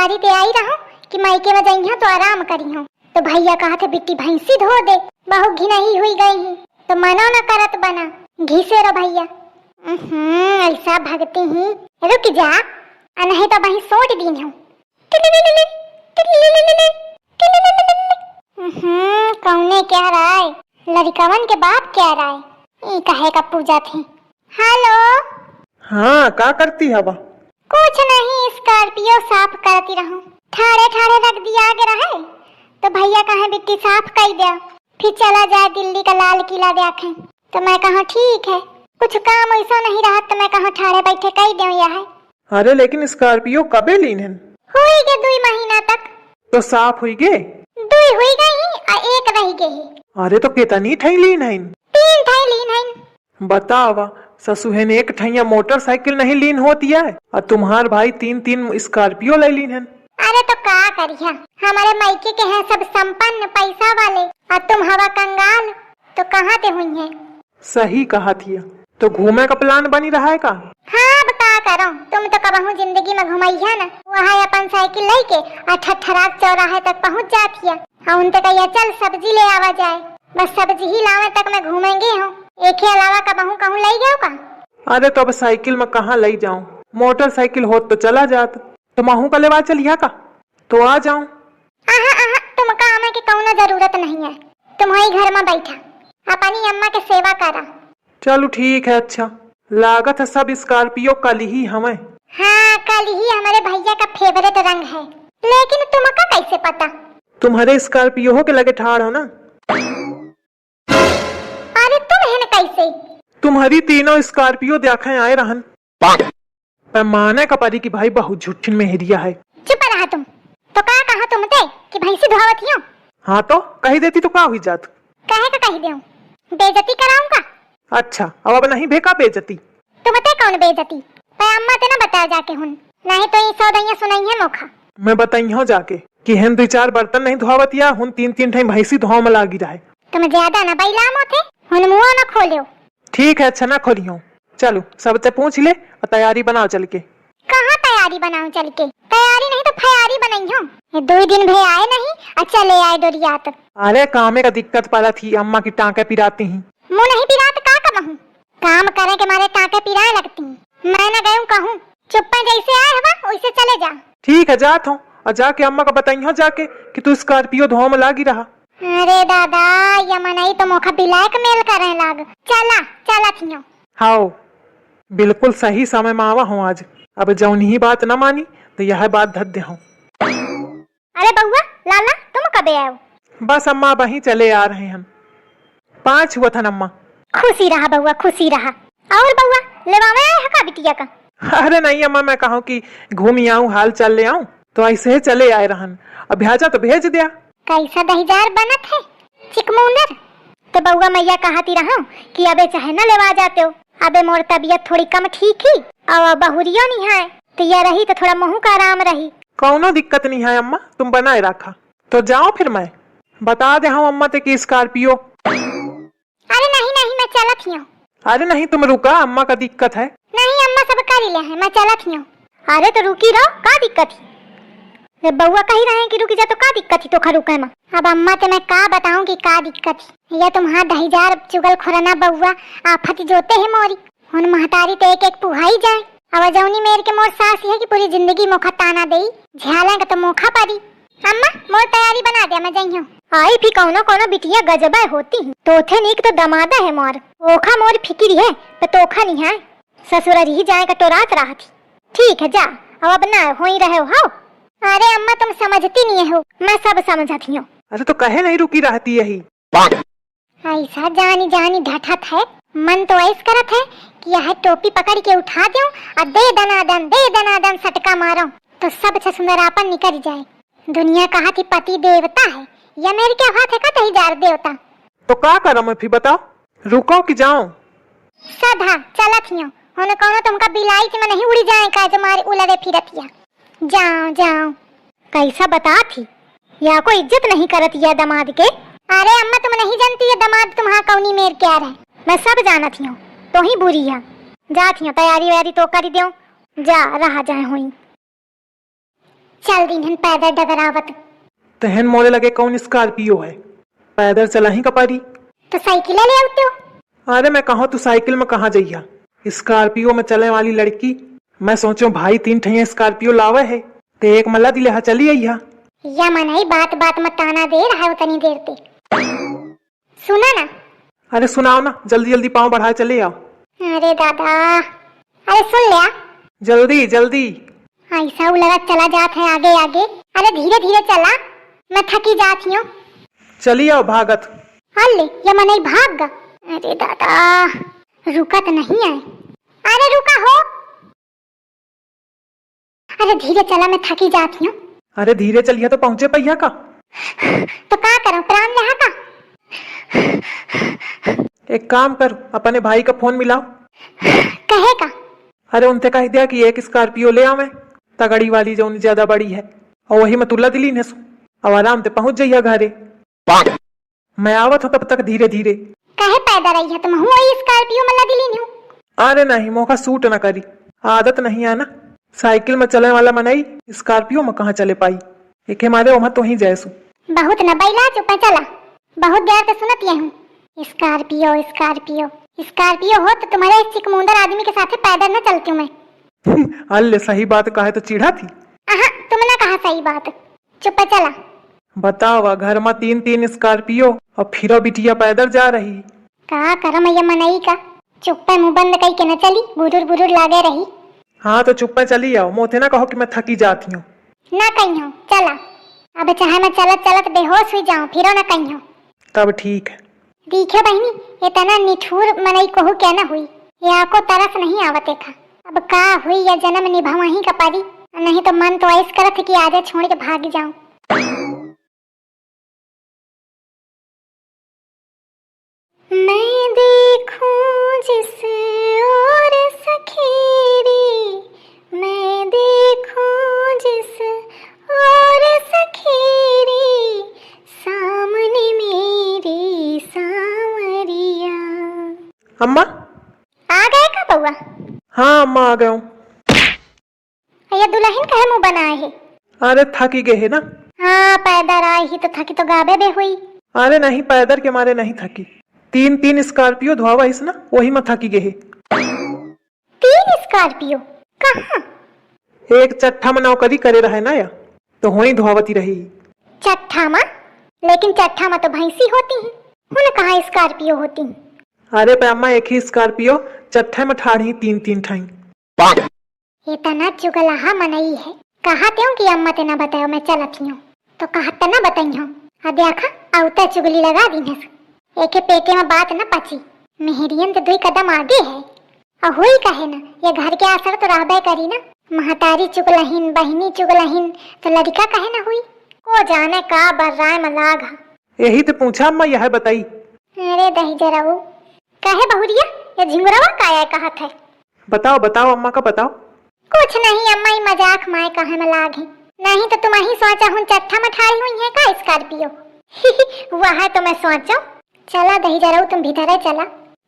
महतारी ते आई रहो कि मायके में जाइए तो आराम करी हूँ। तो भैया कहा थे बिट्टी भैंसी धो दे, बहु घिनही हुई गई ही तो मनो न करत बना घिसे रो भैया। ऐसा भगती ही रुक जा, नहीं तो वही सोच दी हूँ। कौने क्या राय, लड़कवन के बाप क्या राय, ये कहे का पूजा थी। हेलो। हाँ, क्या करती हवा? कुछ नहीं, स्कॉर्पियो साफ करती रहूं। ठाड़े ठाड़े रख दिया आगे रहे तो भैया कहे बिट्टी साफ कर दे, फिर चला जाए दिल्ली का लाल किला देखे। तो मैं कहा ठीक है, कुछ काम ऐसा नहीं रहा तो मैं कहा ठाड़े बैठे कर दे यह। अरे लेकिन स्कॉर्पियो कबे लीन है? हुई गए 2 महीना तक। तो साफ हुई गे? 2 हुई गई और 1 रह गई। अरे तो कितनी ठई लीन है? 3 ठई लीन है। बतावा, ससुहन एक ठैया मोटरसाइकिल नहीं लीन होती है और तुम्हार भाई 3 स्कॉर्पियो ले लीन है। अरे तो क्या करिया, हमारे मायके के हैं सब संपन्न पैसा वाले और तुम हवा कंगाल, तो कहाँ ते हुई है? सही कहा थिया। तो घूमे का प्लान बनी रहा है का? हाँ अब क्या करो, तुम तो कबहू जिंदगी में घुमाई है ना, वहाँ अपन साइकिल लेके और ठठराक चौराहे तक पहुँच जाती है और उनसे कहिए चल सब्जी ले आवा जाए, बस सब्जी ही लावे तक मैं घूमेंगे हूँ, एक ही अलावा कबहू कहूँ ले गए का? अरे तो अब साइकिल में कहाँ ले जाऊं, मोटरसाइकिल हो तो चला जात, तो महू का लेवा चलिया का तो आ जाऊं। तुम काम है कि कौनो जरूरत नहीं है, तुम वही घर में बैठा अपनी अम्मा के सेवा करा। चलो ठीक है। अच्छा लागत है सब स्कॉर्पियो कल ही हमें। हाँ कल ही हमारे भैया का फेवरेट रंग है, लेकिन तुमका कैसे पता? तुम्हारे स्कॉर्पियो के लगे ठाड़ हो ना। अरे तुम है न कैसे? तुम्हारी तीनों स्कॉर्पियो देखे आए रहन, पर माने का परी की भाई बहुत झूठिन में हिरिया है। चुप रहा तुम, तो क्या कहा तुम ते कि भैंसी धोवत हियो? हाँ तो कही देती तो क्या हुई जात? कहे का कही देऊं, बेइज्जती कराऊंगा? अच्छा अब नहीं भेका बेइज्जती? तुम ते कौन बेइज्जती? पर अम्मा ते ना बताओ जाके हुन, नहीं तो ये सौदैया सुनाई है मोखा। मैं बताई हूँ जाके कि हेन 2-4 बर्तन नहीं धोवत या हुन 3 ठे भैंसी धोव में लागी रहे। तुम ज्यादा ना बैलाम होते, हुन मुंह ना खोलियो। ठीक है, अच्छा ना खोलियो। चलो सबसे पूछ ले और तैयारी बनाओ चल के। कहाँ तैयारी बनाऊं चल के? तैयारी नहीं तो फयारी बनाई हूँ। ये 2 दिन भे आए नहीं, अच्छा ले आए डोरियात। अरे कामे का दिक्कत पड़ा थी, अम्मा की टाँके पिराती ही। मुँह नहीं पिरात का कहूँ, काम करे के मारे टाँके पिराए लगती। मैं न गयूं कहूँ, चुप्पा जैसे आए हवा वैसे चले जा। ठीक है जात हूँ, और जाके अम्मा का बताई जाके कि तू स्कॉर्पियो धोव में लागी रहा। अरे दादा यमनाई तो मोखा बिलाक मेल करे लाग। चला चला थियो। हाँ बिल्कुल सही समय में आवा हूँ आज। अब जौन ही बात न मानी तो यह बात धद दे हूँ। अरे बउआ लाला तुम कबे आयो? बस अम्मा वहीं चले आ रहे हैं। 5 हुआ था अम्मा। खुशी रहा बउआ खुशी रहा। और बउआ लेवावे आए है का बिटिया का? अरे नहीं अम्मा, मैं कहूँ कि घूम आऊँ हाल चल ले आऊँ, तो ऐसे ही चले आए रहन। अब भेजा तो भेज दिया। कैसा दहीजार बनत है चिकमुंदर। तो बउआ मैया कहती रहा कि अबे चाहे न लेवा जाते हो, अबे मोर तबीयत थोड़ी कम ठीक ही और बहुरियो नहीं है, तो यह रही तो थोड़ा मुँह का आराम रही। कौनो दिक्कत नहीं है अम्मा, तुम बनाए रखा तो जाओ। फिर मैं बता दे हूँ अम्मा ते की स्कॉर्पियो। अरे नहीं नहीं मैं चलत ही हूँ। अरे नहीं तुम रुका, अम्मा का दिक्कत है। नहीं अम्मा सब कर लिया है, मैं चलत ही हूँ। अरे तो रुकी रहो, का दिक्कत है? बउआ कही रहे हैं कि रुकी जा तो का दिक्कत ही? तो खरुके में अब अम्मा ते मैं का बताऊं कि का दिक्कत है? या तुम्हारा दहीजार चुगल खोरना बउआ आफत जोते है मोरी। हुन महतारी ते एक पुहाई जाए, अब जौनी मेर के मोर सास है कि पूरी जिंदगी मोखा ताना देई, झ्याला का तो मोखा पारी। अम्मा मोर तैयारी बना दे, मैं जाई हूँ। आई भी कौनो कौनो बिटिया गजबा होती है, तोथे नीक तो दमादा है मोर। ओखा मोर फिकिरी है तो तोखा नहीं है, ससुर ही जाए का तो रात रहा थी। ठीक है जा, अब ना हो ही रहे हो। अरे अम्मा तुम समझती नहीं हो, मैं सब समझती हूँ। अरे तो कहे नहीं रुकी रहती यही। ऐसा जानी जानी ढठत है, मन तो ऐस करत है कि यह टोपी पकड़ के उठा दूं और दे दनादन सटका मारो तो सब सुंदरापन निकल जाए। दुनिया कहा थी पति देवता है, या मेरे क्या हाथ है का दहीजार देवता। तो क्या करो मैं फिर बताओ, रुको कि जाऊं? सधा चलत हियो, होने कौनो तुमका बिलाई में नहीं उड़ी जाए का जो मारे उलरे फिरतिया। जाओ जाओ। कैसा बता थी, या कोई इज्जत नहीं करती है दमाद के। अरे अम्मा तुम नहीं जानती है दमाद तुम्हारा कौनी मेर क्या रहे, मैं सब जानती हूँ, तो ही बुरी है। जाती हूँ, तैयारी वैयारी तो कर दो, जा रहा जाए हुई। चल दिन पैदल डगरावत। तहन मोरे लगे कौन स्कॉर्पियो है, पैदल चला ही कपारी। तो साइकिल ले आते हो। अरे मैं कहूँ तू साइकिल में कहाँ जइया, स्कॉर्पियो में चलने वाली लड़की। मैं सोचो भाई 3 ठैया स्कॉर्पियो लावे है ते एक मल्ला दिले चली अइया। या मनाई बात बात में ताना दे रहा है उतनी देर ते। सुना ना। अरे सुनाओ ना, जल्दी जल्दी पाँव बढ़ाए चले आओ। अरे दादा, अरे सुन लिया। जल्दी जल्दी। ऐसा लगा चला जात है आगे आगे। अरे धीरे धीरे चला, मैं थकी जाती हूँ। चली आओ भागत। अल्ले ये मनाई भाग गा। अरे दादा, रुका तो नहीं आए। अरे रुका हो। अरे धीरे चला, मैं थकी जाती हूँ। अरे धीरे चलिए तो पहुँचे पहिया का। तो क्या करूँ, प्राण लहा का। एक काम कर, अपने भाई का फोन मिलाओ। कहे का। अरे उनसे कह दिया कि एक स्कॉर्पियो ले आवे, तगड़ी वाली जो ज्यादा बड़ी है, और वही में तुल्ला दिली ने सु और आराम से पहुंच जाइए घरे। मैं आवत हूँ तब तक धीरे धीरे। कहे पैदा रही है तुम, हूँ वही स्कॉर्पियो में लदी ली हूँ। अरे नहीं, मौका सूट न करी, आदत नहीं है ना। साइकिल में चलने वाला मनाई, स्कॉर्पियो में कहाँ चले पाई। एक हमारे वहां तो ही जैसू बहुत न बैला चुप चला, बहुत देर से सुनती हूँ। स्कॉर्पियो स्कॉर्पियो स्कॉर्पियो हो तो तुम्हारे इस चिकमुंदर आदमी के साथ पैदल न चलती हूँ मैं। अल्ले सही बात कहे तो चिढ़ा थी। तुमने कहा सही बात, चुप चला। बताओ, घर में 3 स्कॉर्पियो और फिर बिटिया पैदल जा रही। का करम ये मनई का, चुप मुंह बंद कई के न चली, बुरुर बुरुर लागे रही। हाँ तो चुप चली आओ, मोते ना कहो कि मैं थकी जाती हूँ। ना कहीं हो, चला। अब चाहे मैं चलत चलत बेहोश हुई जाऊं, फिर ना कहीं हो। तब ठीक है। देखे बहनी, इतना निठुर मनई कहू क्या न हुई, या को तरस नहीं आवत था। अब का हुई या जन्म निभावा ही का पारी, नहीं तो मन तो ऐस करत कि आजे छोड़ के भाग जाऊं। मैं देखूं जिस और सखेरी, मैं देखूं जिस और सखेरी, सामने मेरी सांवरिया। अम्मा आ गए का बउआ? हाँ अम्मा आ गया हूँ। ये दुल्हन कहे मुंह बनाए है? अरे थकी गए है ना। हाँ पैदल आई ही तो थकी तो गाबे बे हुई। अरे नहीं, पैदल के मारे नहीं थकी। 3 स्कॉर्पियो धोवा इस ना, वही में थकी गए है। 3 स्कॉर्पियो कहाँ? एक चट्ठा में नौकरी करे रहे ना या, तो वही धोवती रही। चट्ठा में? लेकिन चट्ठा में तो भैंसी होती है, उन्हें कहाँ स्कॉर्पियो होती है? अरे पे अम्मा, एक ही स्कॉर्पियो चट्ठे में ठाड़ी 3 ठाई। इतना चुगलाहा मनई है। कहा त्यों कि अम्मा ते ना बताओ मैं चलती हूँ, तो कहा तना बताई हूँ। अब देखा औता चुगली लगा दी है। एक पेटे में बात न पची, मेहरियन तो 2 कदम आगे है। और हुई कहे ना, ये घर के असर तो रहबे करी ना। महतारी चुगलहीन, बहनी चुगलहीन, तो लड़का कहे ना हुई। को जाने का बर्राय मलाग। यही तो पूछा अम्मा, यह बताई। अरे दही जरा वो कहे बहुरिया, ये झिंगुरवा काया कहत है। बताओ बताओ अम्मा का बताओ। कुछ नहीं अम्मा, ही मजाक माए कहे में लाग है। नहीं तो तुम ही सोचा हूँ चट्ठा में ठाड़ी हुई है का स्कॉर्पियो। वह तो मैं सोचा। चला दही जरा तुम भीतर चला,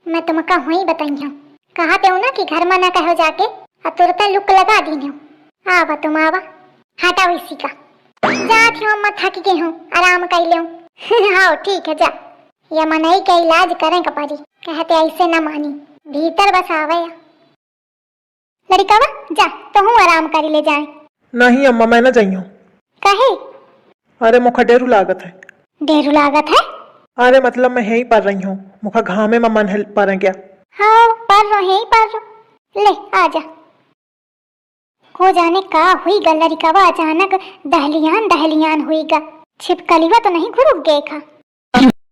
मैं तुमका हुई बताई हूँ। कहते हो ना कि घर में न कहो जाके, और तुरंत लुक लगा दी हूँ। आवा तुम आवा, हटाओ इसी का। जाती हूँ अम्मा, थक गई हूँ, आराम कर लो। हाँ ठीक है जा। या मनई का इलाज करें कपारी, कहते ऐसे न मानी, भीतर बस आवे। लड़का जा तो हूँ आराम करी ले जाए। नहीं अम्मा, मैं न जाइयो। कहे? अरे मुखा डेरू लागत है। डेरू लागत है? अरे मतलब मैं यहीं पर रही हूँ, मुखा घामे में मन पर क्या। हाँ पर रो, यहीं पर रो। ले आजा। को जाने का हुई गल लड़का, अचानक दहलियान दहलियान हुई गा। छिपकलीवा तो नहीं घुरुक गए खा।